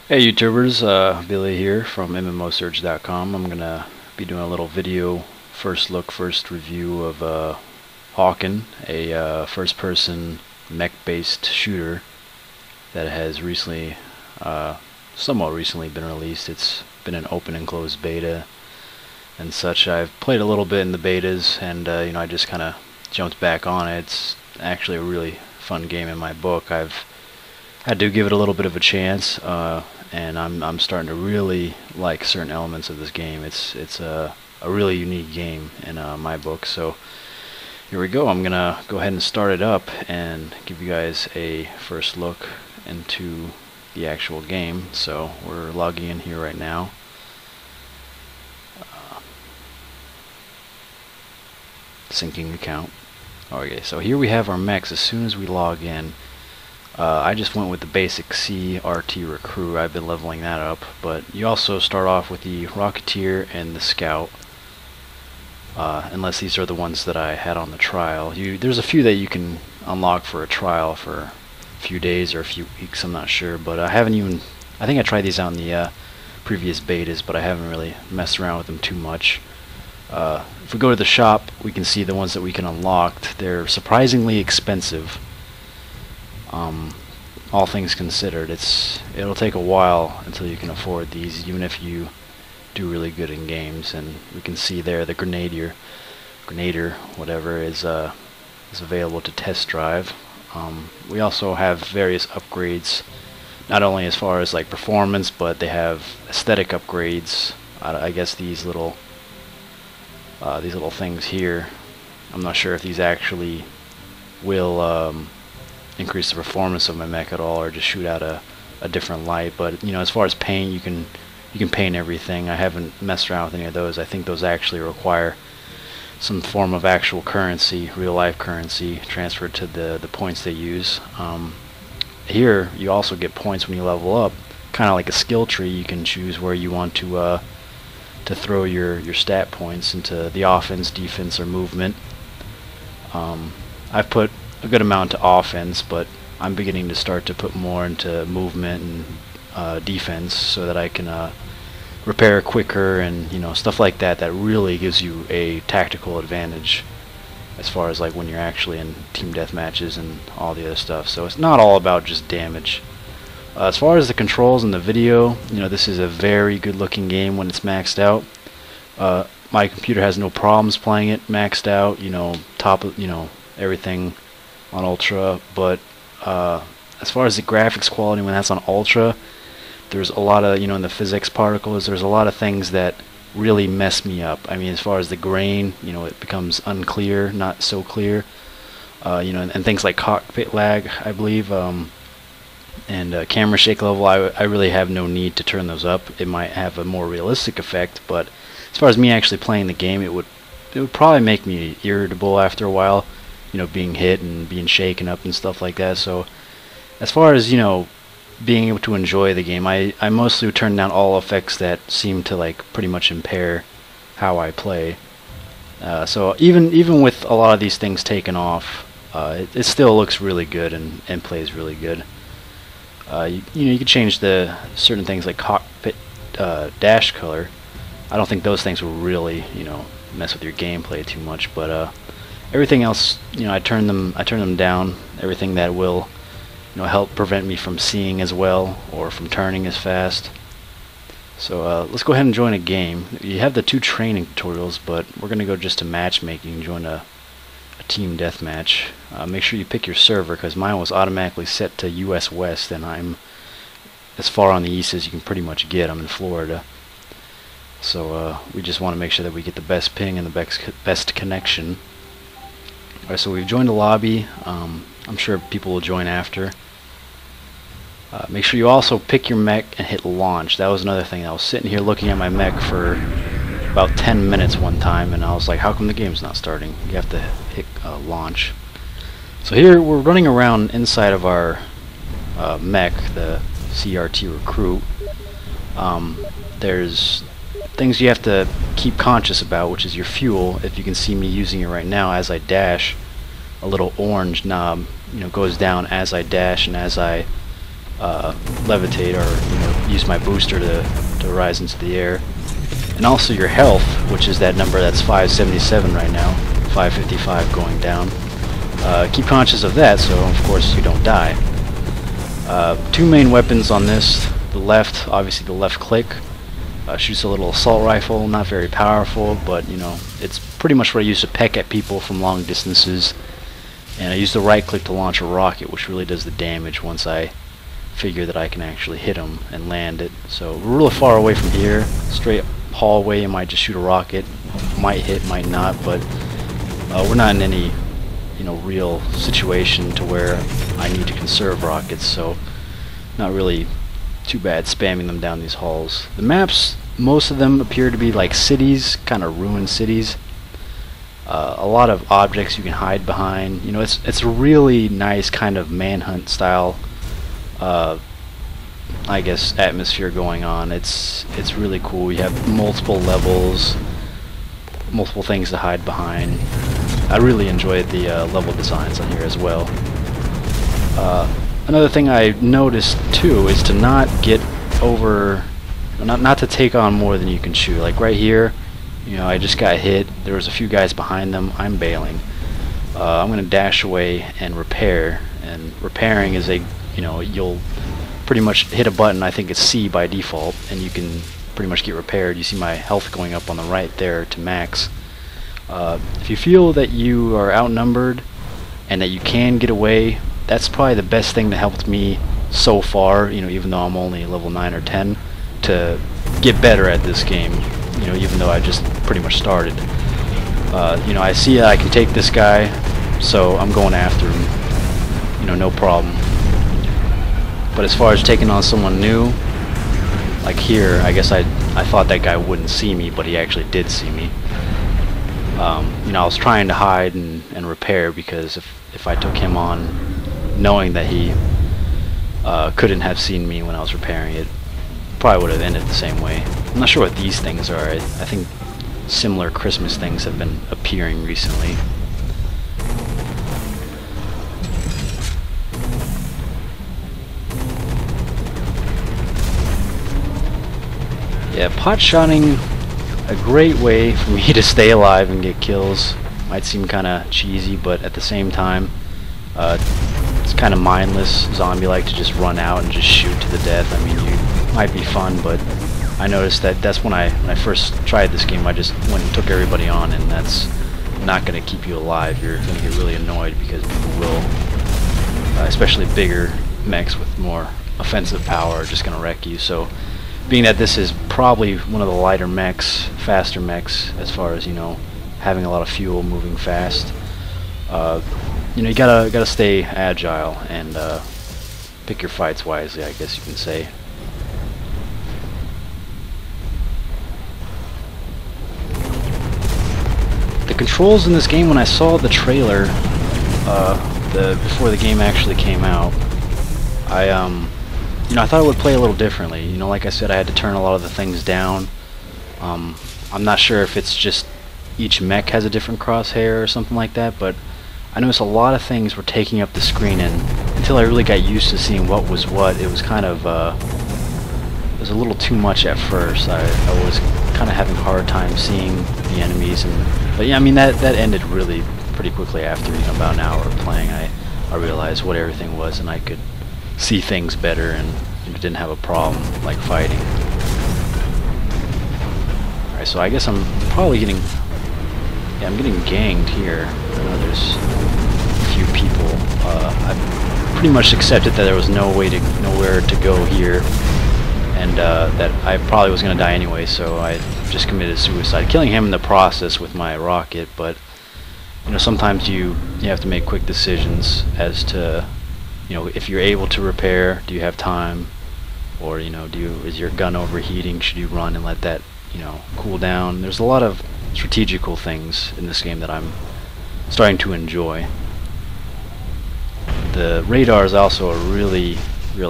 Hey YouTubers, Billy here from MMOsearch.com. I'm gonna be doing a little video first review of Hawken, a first-person mech-based shooter that has recently, somewhat recently been released. It's been an open and closed beta and such. I've played a little bit in the betas, and I just kind of jumped back on it. It's actually a really fun game in my book. I've had to give it a little bit of a chance, and I'm starting to really like certain elements of this game. It's a really unique game in my book. So here we go. I'm gonna go ahead and start it up and give you guys a first look into the actual game. So we're logging in here right now. Syncing account. Okay, so here we have our mechs. As soon as we log in, I just went with the basic CRT recruit. I've been leveling that up, but you also start off with the Rocketeer and the Scout, unless these are the ones that I had on the trial. There's a few that you can unlock for a trial for a few days or a few weeks, I'm not sure, but I think I tried these out in the previous betas, but I haven't really messed around with them too much. If we go to the shop, we can see the ones that we can unlock. They're surprisingly expensive. All things considered, it'll take a while until you can afford these, even if you do really good in games. And we can see there the Grenadier, whatever, is available to test drive. We also have various upgrades, not only as far as like performance, but they have aesthetic upgrades. I guess these little things here, I'm not sure if these actually will increase the performance of my mech at all, or just shoot out a different light. But as far as paint, you can paint everything. I haven't messed around with any of those. I think those actually require some form of actual currency, real life currency, transferred to the points they use. Here you also get points when you level up, kind of like a skill tree. You can choose where you want to throw your stat points into the offense, defense, or movement. I've put a good amount to offense, but I'm beginning to start to put more into movement and defense, so that I can repair quicker and stuff like that. That really gives you a tactical advantage as far as like when you're actually in team death matches and all the other stuff. So it's not all about just damage. As far as the controls in the video, this is a very good looking game when it's maxed out. My computer has no problems playing it maxed out, top of, everything on ultra. But as far as the graphics quality when that's on ultra, there's a lot of, in the physics particles, there's a lot of things that really mess me up. I mean, as far as the grain, it becomes unclear, not so clear, and things like cockpit lag, I believe, and camera shake level, I really have no need to turn those up. It might have a more realistic effect, but as far as me actually playing the game, it would probably make me irritable after a while, being hit and being shaken up and stuff like that. So as far as being able to enjoy the game, I mostly turn down all effects that seem to like pretty much impair how I play. So even with a lot of these things taken off, it still looks really good and plays really good. You can change the certain things like cockpit dash color. I don't think those things will really mess with your gameplay too much, but everything else, I turn them down. Everything that will help prevent me from seeing as well or from turning as fast. So let's go ahead and join a game. You have the 2 training tutorials, but we're gonna go just to matchmaking. Join a team deathmatch. Make sure you pick your server, because mine was automatically set to US West, and I'm as far on the east as you can pretty much get. I'm in Florida, so we just want to make sure that we get the best ping and the best connection. Alright, so we've joined a lobby. I'm sure people will join after. Make sure you also pick your mech and hit launch. That was another thing. I was sitting here looking at my mech for about 10 minutes one time, and I was like, how come the game's not starting? You have to hit launch. So here we're running around inside of our mech, the CRT recruit. There's things you have to keep conscious about, which is your fuel. If you can see me using it right now, as I dash, a little orange knob goes down as I dash and as I levitate or use my booster to rise into the air. And also your health, which is that number that's 577 right now, 555 going down. Keep conscious of that, so of course you don't die. Two main weapons on this. The left, obviously the left click, shoots a little assault rifle, not very powerful, but it's pretty much what I use to peck at people from long distances. And I use the right click to launch a rocket, which really does the damage once I figure that I can actually hit them and land it. So we're really far away from here, straight hallway. I might just shoot a rocket, might hit, might not, but we're not in any real situation to where I need to conserve rockets, so not really too bad spamming them down these halls. The maps, most of them appear to be like cities, kind of ruined cities. A lot of objects you can hide behind. It's a really nice kind of manhunt style I guess atmosphere going on. It's really cool. You have multiple levels, multiple things to hide behind. I really enjoyed the level designs on here as well. Another thing I noticed too is to not get over, not to take on more than you can chew. Like right here, I just got hit. There was a few guys behind them. I'm bailing. I'm gonna dash away and repair. And repairing is you'll pretty much hit a button. I think it's C by default, and you can pretty much get repaired. You see my health going up on the right there to max. If you feel that you are outnumbered and that you can get away, that's probably the best thing that helped me so far, even though I'm only level 9 or 10, to get better at this game, even though I just pretty much started. I see that I can take this guy, so I'm going after him, no problem. But as far as taking on someone new, like here, I guess I thought that guy wouldn't see me, but he actually did see me. I was trying to hide and repair, because if I took him on knowing that he couldn't have seen me when I was repairing it, probably would have ended the same way. I'm not sure what these things are. I think similar Christmas things have been appearing recently. Yeah, pot-shotting, a great way for me to stay alive and get kills. Might seem kind of cheesy, but at the same time, it's kind of mindless, zombie-like, to just run out and just shoot to the death. I mean, it might be fun, but I noticed that when I first tried this game, I just went and took everybody on, and that's not going to keep you alive. You're going to get really annoyed because people will, especially bigger mechs with more offensive power, are just going to wreck you. So, being that this is probably one of the lighter mechs, faster mechs, as far as having a lot of fuel, moving fast, you gotta stay agile and pick your fights wisely, I guess you can say. The controls in this game, when I saw the trailer, before the game actually came out, I thought it would play a little differently. Like I said, I had to turn a lot of the things down. I'm not sure if it's just each mech has a different crosshair or something like that, but I noticed a lot of things were taking up the screen, and until I really got used to seeing what was what, it was kind of, it was a little too much at first. I was kind of having a hard time seeing the enemies, but yeah, I mean, that ended really pretty quickly after about an hour of playing. I realized what everything was, and I could see things better, and didn't have a problem like fighting. Alright, so I guess I'm probably getting, I'm getting ganged here. There's a few people. I pretty much accepted that there was nowhere to go here, and that I probably was going to die anyway, so I just committed suicide, killing him in the process with my rocket. But sometimes you have to make quick decisions as to if you're able to repair. Do you have time? Or is your gun overheating? Should you run and let that cool down? There's a lot of strategical things in this game that I'm starting to enjoy. The radar is also a really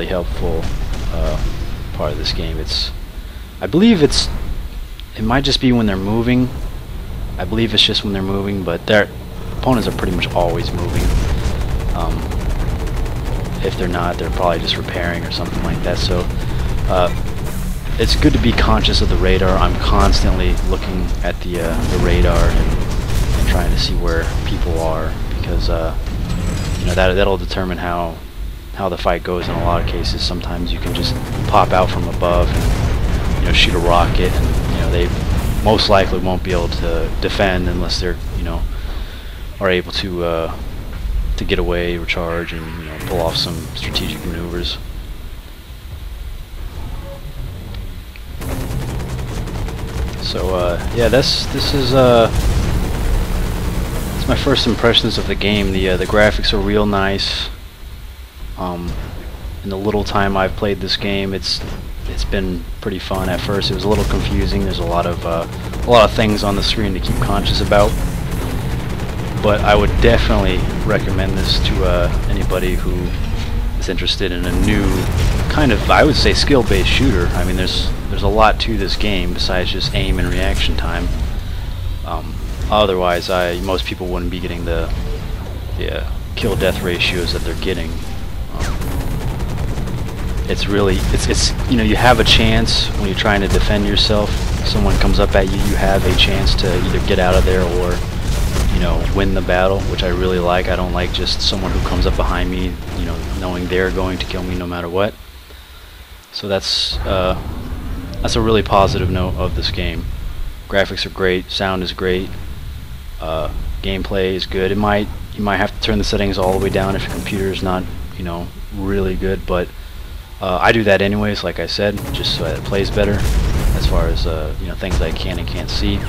helpful part of this game. I believe it might just be when they're moving. I believe it's just when they're moving, but their opponents are pretty much always moving. if they're not, they're probably just repairing or something like that. So it's good to be conscious of the radar. I'm constantly looking at the radar and trying to see where people are, because you know, that'll determine how the fight goes. In a lot of cases, sometimes you can just pop out from above and, you know, shoot a rocket, and, you know, they most likely won't be able to defend unless they're, you know, are able to get away, recharge, and, you know, pull off some strategic maneuvers. So yeah, this is it's my first impressions of the game. The graphics are real nice. In the little time I've played this game, it's been pretty fun. At first, it was a little confusing. There's a lot of things on the screen to keep conscious about. But I would definitely recommend this to anybody who is interested in a new kind of, I would say, skill-based shooter. I mean, there's a lot to this game besides just aim and reaction time. Otherwise, most people wouldn't be getting the kill-death ratios that they're getting. It's really, you know, you have a chance when you're trying to defend yourself. Someone comes up at you, you have a chance to either get out of there or, you know, win the battle, which I really like. I don't like just someone who comes up behind me, you know, knowing they're going to kill me no matter what. So that's a really positive note of this game. Graphics are great, sound is great, gameplay is good. You might have to turn the settings all the way down if your computer is not, you know, really good, but I do that anyways, like I said, just so that it plays better as far as you know, things I can and can't see.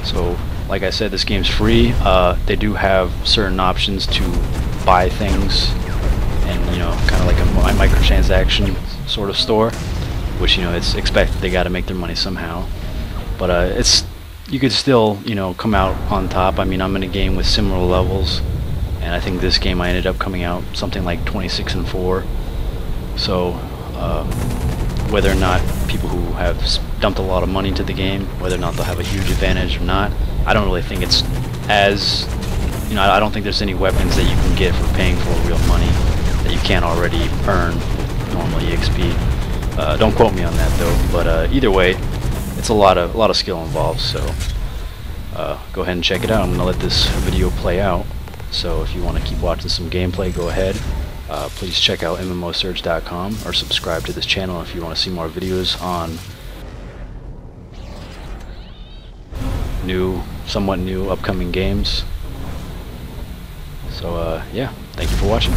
So, like I said, this game's free. They do have certain options to buy things, and, you know, kind of like a microtransaction sort of store, which, you know, it's expected they got to make their money somehow. But you could still, you know, come out on top. I mean, I'm in a game with similar levels, and I think this game I ended up coming out something like 26-4. So whether or not people who have dumped a lot of money into the game, whether or not they'll have a huge advantage or not, I don't really think it's as, you know, I don't think there's any weapons that you can get for paying for real money that you can't already earn with normal EXP. Don't quote me on that though, but either way, it's a lot of skill involved. So go ahead and check it out. I'm gonna let this video play out. So if you want to keep watching some gameplay, go ahead. Please check out MMOsurge.com or subscribe to this channel if you want to see more videos on somewhat new upcoming games. So yeah, thank you for watching.